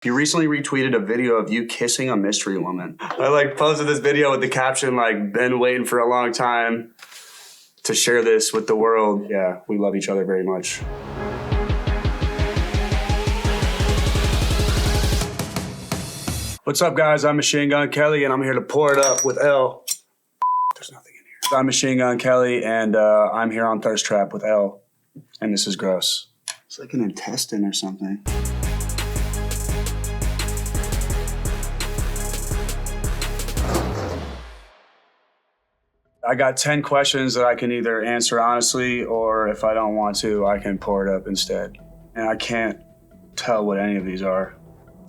You recently retweeted a video of you kissing a mystery woman. I like posted this video with the caption like, been waiting for a long time to share this with the world. Yeah, we love each other very much. What's up, guys? I'm Machine Gun Kelly, and I'm here to pour it up with ELLE. There's nothing in here. I'm Machine Gun Kelly, and I'm here on Thirst Trap with ELLE, and this is gross. It's like an intestine or something. I got 10 questions that I can either answer honestly, or if I don't want to, I can pour it up instead. And I can't tell what any of these are.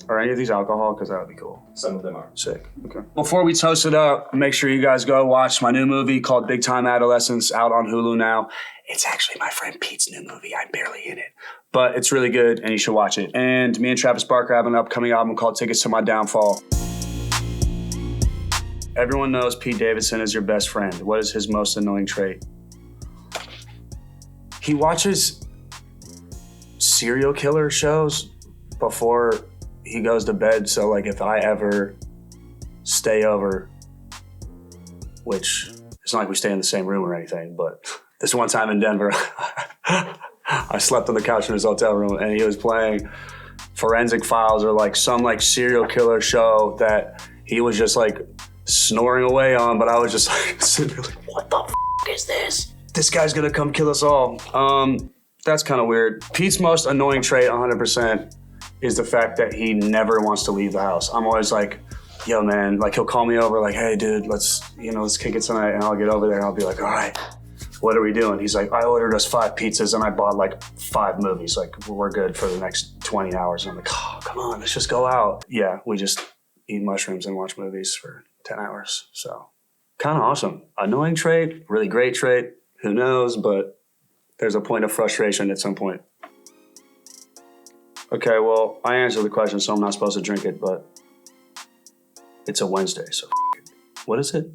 Are any of these alcohol? Because that would be cool. Some of them are. Sick. Okay. Before we toast it up, make sure you guys go watch my new movie called Big Time Adolescence, out on Hulu now. It's actually my friend Pete's new movie. I'm barely in it. But it's really good, and you should watch it. And me and Travis Barker have an upcoming album called Tickets to My Downfall. Everyone knows Pete Davidson is your best friend. What is his most annoying trait? He watches serial killer shows before he goes to bed. So like if I ever stay over, which it's not like we stay in the same room or anything, but this one time in Denver, I slept on the couch in his hotel room and he was playing Forensic Files or like some like serial killer show that he was just like snoring away on, but I was just like sitting there like, what the f is this? This guy's gonna come kill us all. That's kind of weird. Pete's most annoying trait, 100%, is the fact that he never wants to leave the house. I'm always like, yo man, like he'll call me over like, hey dude, let's kick it tonight, and I'll get over there and I'll be like, all right, what are we doing? He's like, I ordered us 5 pizzas and I bought like 5 movies. Like we're good for the next 20 hours. And I'm like, oh, come on, let's just go out. Yeah, we just eat mushrooms and watch movies for 10 hours. So kind of awesome. Annoying trait, really great trait. Who knows? But there's a point of frustration at some point. Okay, well, I answered the question, so I'm not supposed to drink it, but it's a Wednesday, so what is it?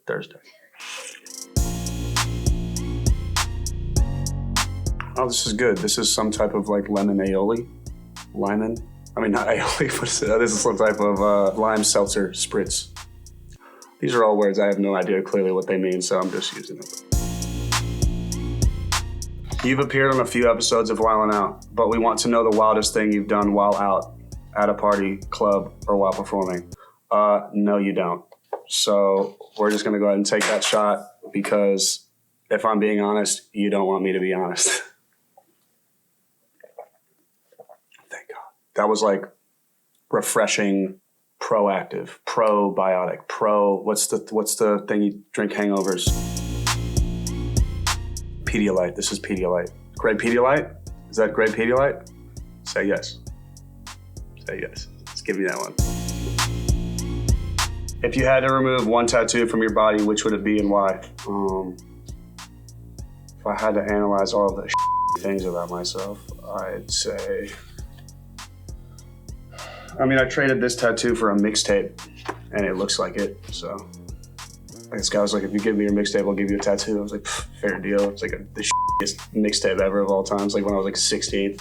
Thursday. Oh, this is good. This is some type of like lemon aioli. Lemon? I mean, not aioli, but this is some type of lime seltzer spritz. These are all words. I have no idea clearly what they mean, so I'm just using them. You've appeared on a few episodes of Wildin' Out, but we want to know the wildest thing you've done while out at a party, club, or while performing. No, you don't. So we're just gonna go ahead and take that shot because if I'm being honest, you don't want me to be honest. Thank God. That was like refreshing, proactive, probiotic, what's the thing you drink hangovers? Pedialyte. This is Pedialyte. Great Pedialyte? Is that great Pedialyte? Say yes. Say yes. Let's give me that one. If you had to remove one tattoo from your body, which would it be and why? If I had to analyze all of the things about myself, I'd say, I mean, I traded this tattoo for a mixtape, and it looks like it, so. This guy was like, if you give me your mixtape, I'll give you a tattoo. I was like, fair deal. It's like the shittiest mixtape ever of all time. It's like when I was like 16.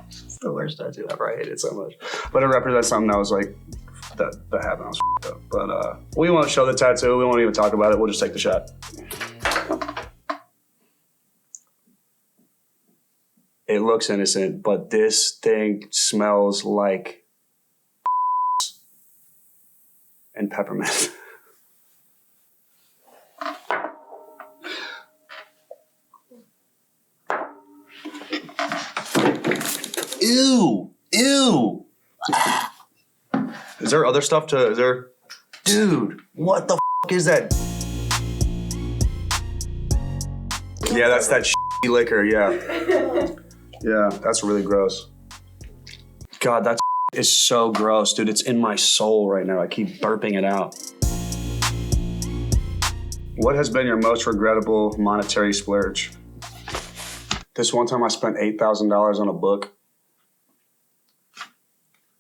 It's the worst tattoo ever. I hate it so much. But it represents something that was like, that happened. I was up. But we won't show the tattoo. We won't even talk about it. We'll just take the shot. It looks innocent, but this thing smells like and peppermint. Ew, ew. Is there other stuff dude, what the f is that? Yeah, that's that liquor, yeah. Yeah, that's really gross. God, that's is so gross, dude. It's in my soul right now. I keep burping it out. What has been your most regrettable monetary splurge? This one time I spent $8,000 on a book,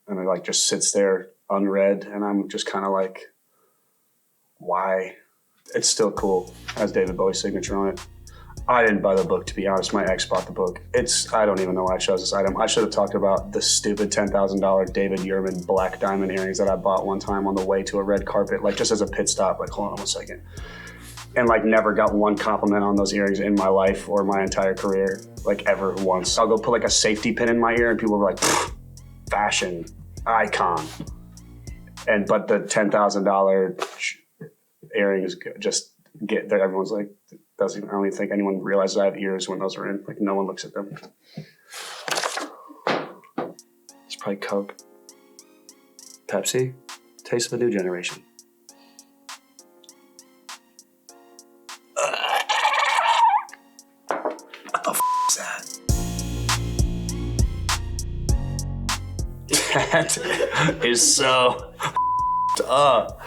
and it like just sits there unread, and I'm just kind of like, why? It's still cool. It has David Bowie's signature on it. I didn't buy the book, to be honest. My ex bought the book. I don't even know why I chose this item. I should have talked about the stupid $10,000 David Yurman black diamond earrings that I bought one time on the way to a red carpet, like just as a pit stop, like hold on 1 second. And like never got one compliment on those earrings in my life or my entire career, like ever once. I'll go put like a safety pin in my ear and people were like, fashion icon. But the $10,000 earrings just get there. Everyone's like, I don't even think anyone realizes I have ears when those are in. Like no one looks at them. It's probably Coke. Pepsi. Taste of a new generation. What the is that? That is so up.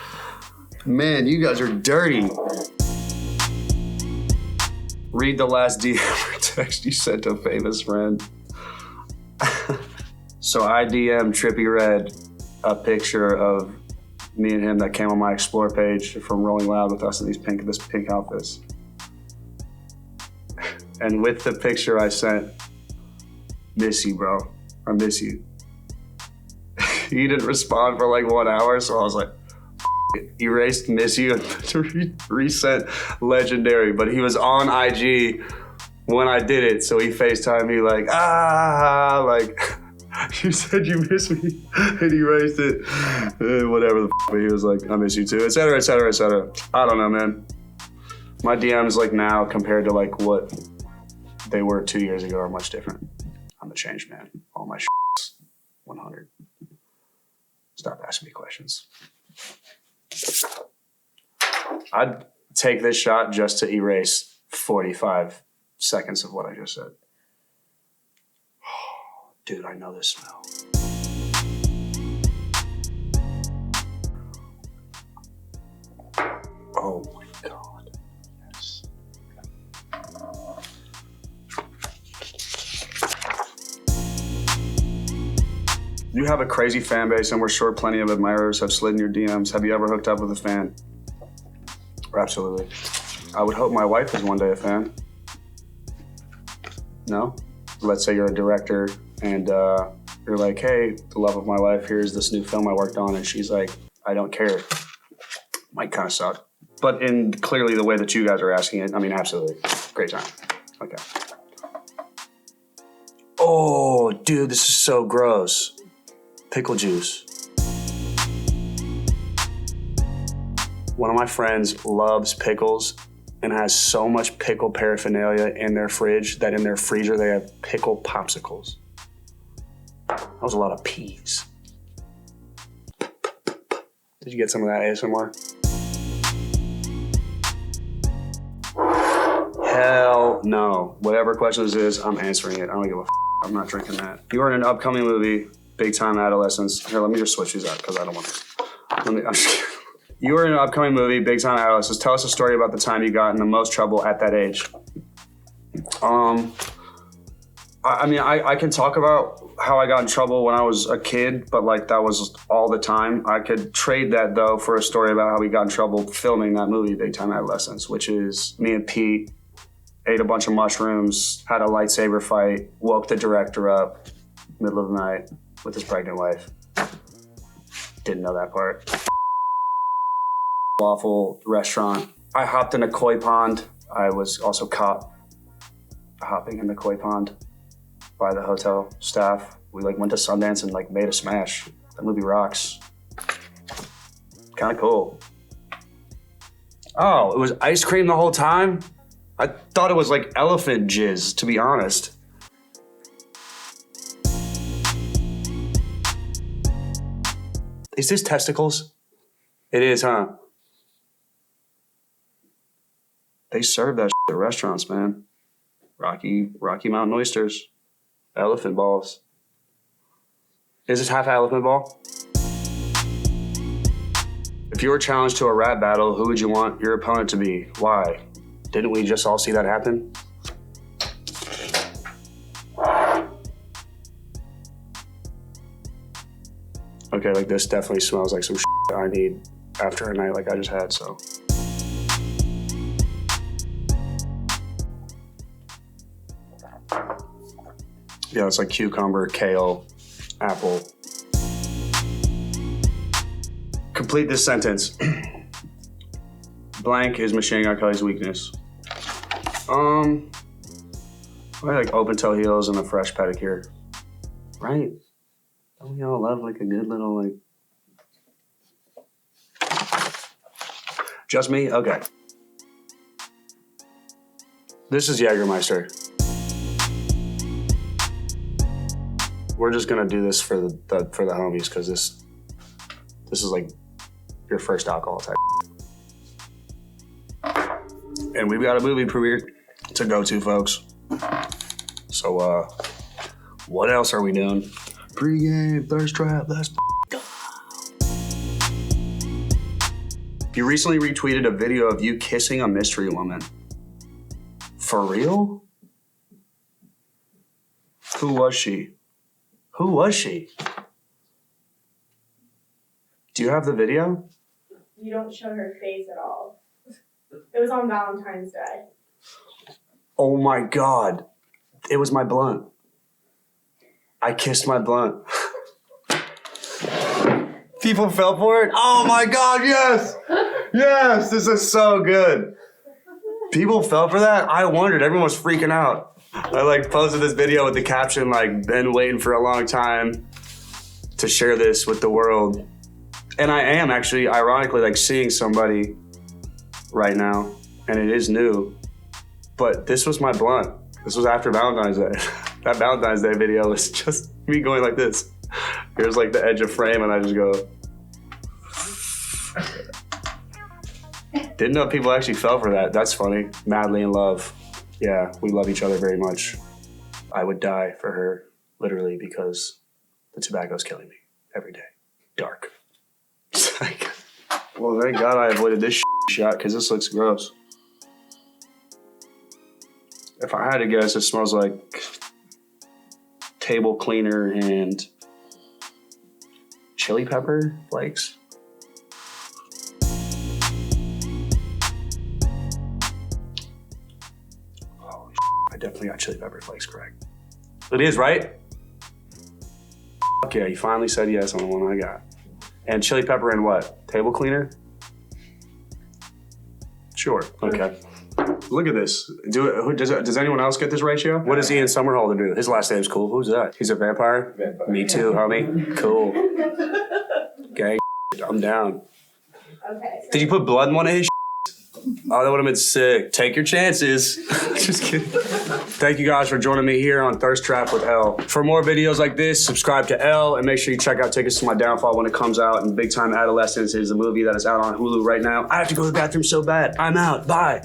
Man, you guys are dirty. Read the last DM or text you sent to a famous friend. So I DM Trippy Red a picture of me and him that came on my Explore page from Rolling Loud with us in this pink outfits. And with the picture I sent, miss you, bro. I miss you. He didn't respond for like 1 hour, so I was like, erased miss you and resent legendary. But he was on IG when I did it, so he FaceTimed me like, like, you said you miss me and erased it. Whatever the but he was like, I miss you too, etc., etc., etc. I don't know, man. My DMs like now compared to like what they were 2 years ago are much different. I'm a changed man. All my 100. Stop asking me questions. I'd take this shot just to erase 45 seconds of what I just said. Oh, dude, I know this smell. Oh my God. Yes. You have a crazy fan base, and we're sure plenty of admirers have slid in your DMs. Have you ever hooked up with a fan? Absolutely. I would hope my wife is one day a fan. No? Let's say you're a director and you're like, hey, the love of my life, here's this new film I worked on, and she's like, I don't care. Might kind of suck. But in clearly the way that you guys are asking it, I mean, absolutely. Great time. Okay. Oh, dude, this is so gross. Pickle juice. One of my friends loves pickles and has so much pickle paraphernalia in their fridge that in their freezer they have pickle popsicles. That was a lot of peas. Did you get some of that ASMR? Hell no. Whatever question this is, I'm answering it. I don't give a f. I'm not drinking that. You are in an upcoming movie, Big Time Adolescence. Here, let me just switch these out because I don't want to. You were in an upcoming movie, Big Time Adolescence. Tell us a story about the time you got in the most trouble at that age. I can talk about how I got in trouble when I was a kid, but like that was all the time. I could trade that though for a story about how we got in trouble filming that movie, Big Time Adolescence, which is me and Pete ate a bunch of mushrooms, had a lightsaber fight, woke the director up middle of the night with his pregnant wife. Didn't know that part. Waffle restaurant. I hopped in a koi pond. I was also caught hopping in the koi pond by the hotel staff. We like went to Sundance and like made a smash. That movie rocks. Kind of cool. Oh, it was ice cream the whole time? I thought it was like elephant jizz, to be honest. Is this testicles? It is, huh? They serve that shit at restaurants, man. Rocky Mountain oysters, elephant balls. Is this half elephant ball? If you were challenged to a rap battle, who would you want your opponent to be? Why? Didn't we just all see that happen? Okay, like this definitely smells like some shit I need after a night like I just had, so. Yeah, it's like cucumber, kale, apple. Complete this sentence. Blank is Machine Gun Kelly's weakness. I like open toe heels and a fresh pedicure. Right? Don't we all love like a good little like... Just me? Okay. This is Jägermeister. We're just gonna do this for the homies because this is like your first alcohol type. And we've got a movie premiere to go to, folks. So, what else are we doing? Pre-game, thirst trap, let's go. You recently retweeted a video of you kissing a mystery woman. For real? Who was she? Who was she? Do you have the video? You don't show her face at all. It was on Valentine's Day. Oh my God. It was my blunt. I kissed my blunt. People fell for it? Oh my God, yes! Yes, this is so good. People fell for that? I wondered, everyone was freaking out. I like posted this video with the caption like, been waiting for a long time to share this with the world. And I am actually, ironically, like seeing somebody right now, and it is new. But this was my blunt. This was after Valentine's Day. That Valentine's Day video was just me going like this. Here's like the edge of frame, and I just go. Didn't know people actually fell for that. That's funny. Madly in love. Yeah, we love each other very much. I would die for her, literally, because the tobacco's killing me every day. Dark. Well, thank God I avoided this shot because this looks gross. If I had to guess, it smells like table cleaner and chili pepper flakes. Oh, I definitely got chili pepper flakes correct. It is, right? Okay, you finally said yes on the one I got. And chili pepper and what? Table cleaner? Sure, okay. Look at this. Does anyone else get this ratio? What does Ian Somerhalder do? His last name's cool. Who's that? He's a vampire? Me too, homie. Cool. Gang, I'm down. Okay. Did you put blood in one of his? Oh, that would have been sick. Take your chances. Just kidding. Thank you guys for joining me here on Thirst Trap with ELLE. For more videos like this, subscribe to ELLE and make sure you check out Tickets to My Downfall when it comes out. And Big Time Adolescence is a movie that is out on Hulu right now. I have to go to the bathroom so bad. I'm out. Bye.